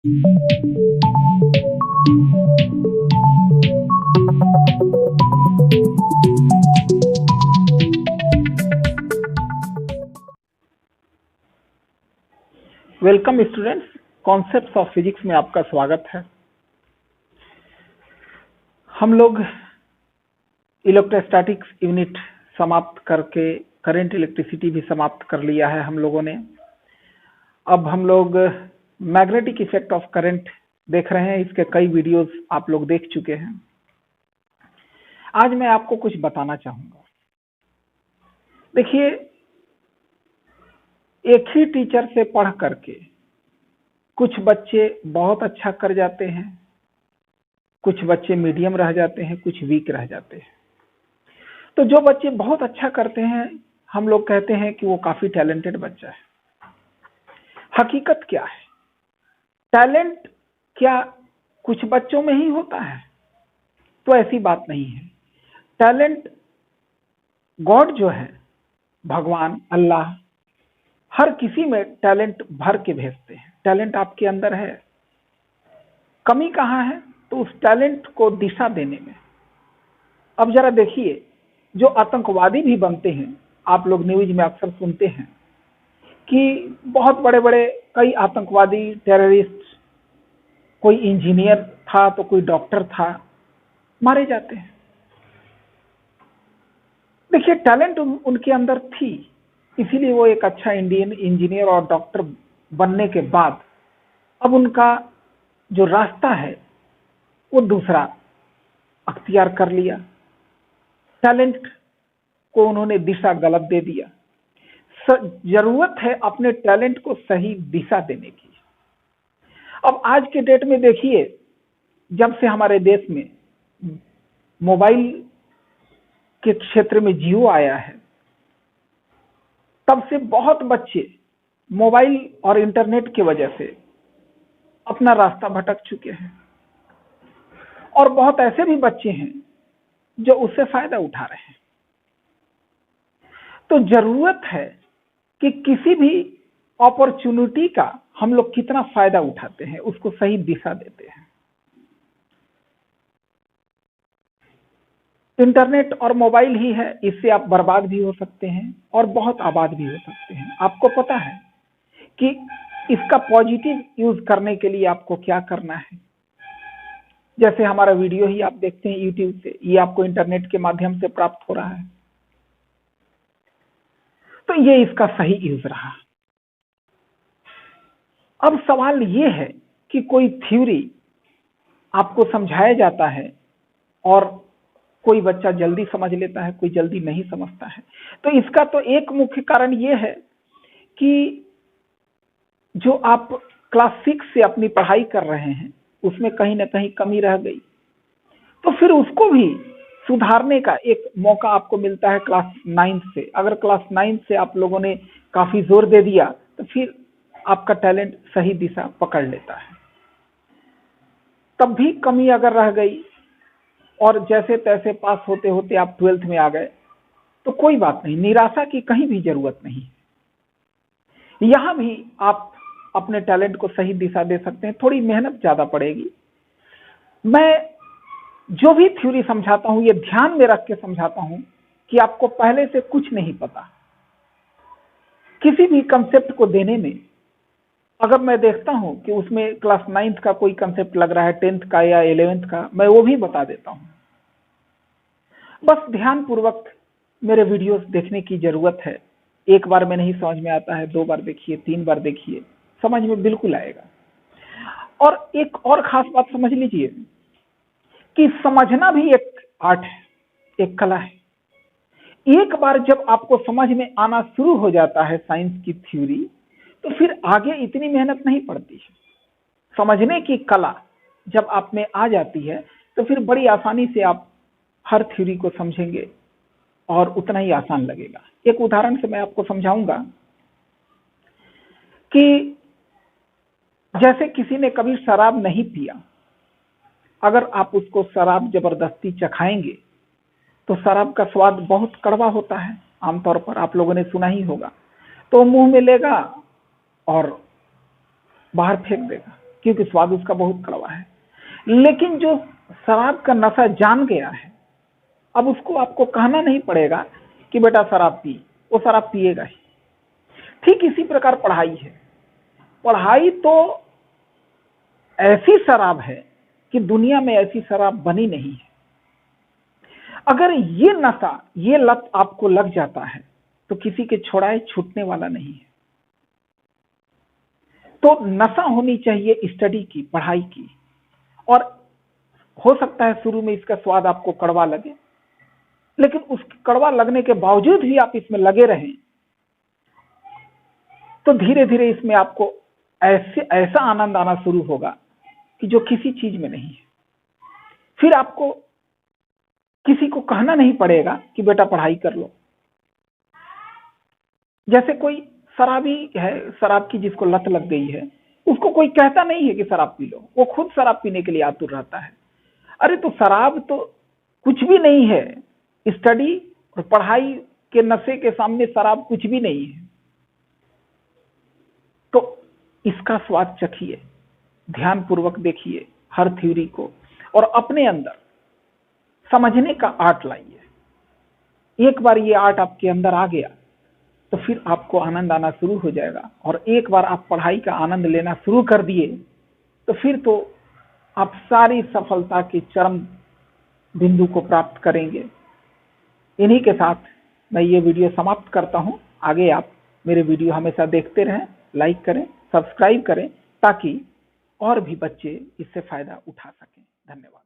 Welcome students, concepts of physics में आपका स्वागत है। हम लोग इलेक्ट्रोस्टैटिक्स यूनिट समाप्त करके करंट इलेक्ट्रिसिटी भी समाप्त कर लिया है हम लोगों ने। अब हम लोग मैग्नेटिक इफेक्ट ऑफ करंट देख रहे हैं। इसके कई वीडियोस आप लोग देख चुके हैं। आज मैं आपको कुछ बताना चाहूंगा। देखिए, एक ही टीचर से पढ़ करके कुछ बच्चे बहुत अच्छा कर जाते हैं, कुछ बच्चे मीडियम रह जाते हैं, कुछ वीक रह जाते हैं। तो जो बच्चे बहुत अच्छा करते हैं, हम लोग कहते हैं कि वो काफी टैलेंटेड बच्चा है। हकीकत क्या है? टैलेंट क्या कुछ बच्चों में ही होता है? तो ऐसी बात नहीं है। टैलेंट गॉड जो है, भगवान अल्लाह, हर किसी में टैलेंट भर के भेजते हैं। टैलेंट आपके अंदर है। कमी कहाँ है? तो उस टैलेंट को दिशा देने में। अब जरा देखिए, जो आतंकवादी भी बनते हैं, आप लोग न्यूज में अक्सर सुनते हैं कि बहुत बड़े बड़े कई आतंकवादी, टेररिस्ट, कोई इंजीनियर था तो कोई डॉक्टर था, मारे जाते हैं। देखिए, टैलेंट उनके अंदर थी, इसीलिए वो एक अच्छा इंडियन इंजीनियर और डॉक्टर बनने के बाद अब उनका जो रास्ता है वो दूसरा अख्तियार कर लिया। टैलेंट को उन्होंने दिशा गलत दे दिया। जरूरत है अपने टैलेंट को सही दिशा देने की। अब आज के डेट में देखिए, जब से हमारे देश में मोबाइल के क्षेत्र में जियो आया है, तब से बहुत बच्चे मोबाइल और इंटरनेट की वजह से अपना रास्ता भटक चुके हैं, और बहुत ऐसे भी बच्चे हैं जो उससे फायदा उठा रहे हैं। तो जरूरत है कि किसी भी अपॉर्चुनिटी का हम लोग कितना फायदा उठाते हैं, उसको सही दिशा देते हैं। इंटरनेट और मोबाइल ही है, इससे आप बर्बाद भी हो सकते हैं और बहुत आबाद भी हो सकते हैं। आपको पता है कि इसका पॉजिटिव यूज करने के लिए आपको क्या करना है। जैसे हमारा वीडियो ही आप देखते हैं यूट्यूब से, ये आपको इंटरनेट के माध्यम से प्राप्त हो रहा है, तो ये इसका सही यूज रहा। अब सवाल ये है कि कोई थ्योरी आपको समझाया जाता है और कोई बच्चा जल्दी समझ लेता है, कोई जल्दी नहीं समझता है। तो इसका तो एक मुख्य कारण ये है कि जो आप क्लास 6 से अपनी पढ़ाई कर रहे हैं, उसमें कहीं ना कहीं कमी रह गई, तो फिर उसको भी सुधारने का एक मौका आपको मिलता है क्लास 9 से। अगर क्लास 9 से आप लोगों ने काफी जोर दे दिया तो फिर आपका टैलेंट सही दिशा पकड़ लेता है। तब भी कमी अगर रह गई और जैसे तैसे पास होते होते आप 12th में आ गए, तो कोई बात नहीं, निराशा की कहीं भी जरूरत नहीं। यहां भी आप अपने टैलेंट को सही दिशा दे सकते हैं। थोड़ी मेहनत ज्यादा पड़ेगी। मैं जो भी थ्योरी समझाता हूं, ये ध्यान में रख के समझाता हूं कि आपको पहले से कुछ नहीं पता। किसी भी कंसेप्ट को देने में अगर मैं देखता हूं कि उसमें क्लास 9th का कोई कंसेप्ट लग रहा है, 10th का या 11th का, मैं वो भी बता देता हूं। बस ध्यान पूर्वक मेरे वीडियोस देखने की जरूरत है। एक बार में नहीं समझ में आता है, 2 बार देखिए, 3 बार देखिए, समझ में बिल्कुल आएगा। और एक और खास बात समझ लीजिए कि समझना भी एक आर्ट है, एक कला है। एक बार जब आपको समझ में आना शुरू हो जाता है साइंस की थ्योरी, तो फिर आगे इतनी मेहनत नहीं पड़ती है। समझने की कला जब आप में आ जाती है, तो फिर बड़ी आसानी से आप हर थ्योरी को समझेंगे और उतना ही आसान लगेगा। एक उदाहरण से मैं आपको समझाऊंगा कि जैसे किसी ने कभी शराब नहीं पिया, अगर आप उसको शराब जबरदस्ती चखाएंगे तो शराब का स्वाद बहुत कड़वा होता है। आमतौर पर आप लोगों ने सुना ही होगा। तो मुंह में लेगा और बाहर फेंक देगा। क्योंकि स्वाद उसका बहुत कड़वा है। लेकिन जो शराब का नशा जान गया है, अब उसको आपको कहना नहीं पड़ेगा कि बेटा शराब पी, वो शराब पिएगा ही। ठीक इसी प्रकार पढ़ाई है। पढ़ाई तो ऐसी शराब है कि दुनिया में ऐसी शराब बनी नहीं है। अगर ये नशा, ये लत आपको लग जाता है तो किसी के छोड़ाए छूटने वाला नहीं है। तो नशा होनी चाहिए स्टडी की, पढ़ाई की। और हो सकता है शुरू में इसका स्वाद आपको कड़वा लगे, लेकिन उस कड़वा लगने के बावजूद भी आप इसमें लगे रहें तो धीरे धीरे इसमें आपको ऐसा आनंद आना शुरू होगा कि जो किसी चीज में नहीं है। फिर आपको किसी को कहना नहीं पड़ेगा कि बेटा पढ़ाई कर लो। जैसे कोई शराबी है, शराब की जिसको लत लग गई है, उसको कोई कहता नहीं है कि शराब पी लो, वो खुद शराब पीने के लिए आतुर रहता है। अरे तो शराब तो कुछ भी नहीं है, स्टडी और पढ़ाई के नशे के सामने शराब कुछ भी नहीं है। तो इसका स्वाद चखिए, ध्यानपूर्वक देखिए हर थ्योरी को और अपने अंदर समझने का आर्ट लाइए। एक बार ये आर्ट आपके अंदर आ गया तो फिर आपको आनंद आना शुरू हो जाएगा। और एक बार आप पढ़ाई का आनंद लेना शुरू कर दिए तो फिर तो आप सारी सफलता के चरम बिंदु को प्राप्त करेंगे। इन्हीं के साथ मैं ये वीडियो समाप्त करता हूं। आगे आप मेरे वीडियो हमेशा देखते रहें, लाइक करें, सब्सक्राइब करें, ताकि और भी बच्चे इससे फायदा उठा सकें। धन्यवाद।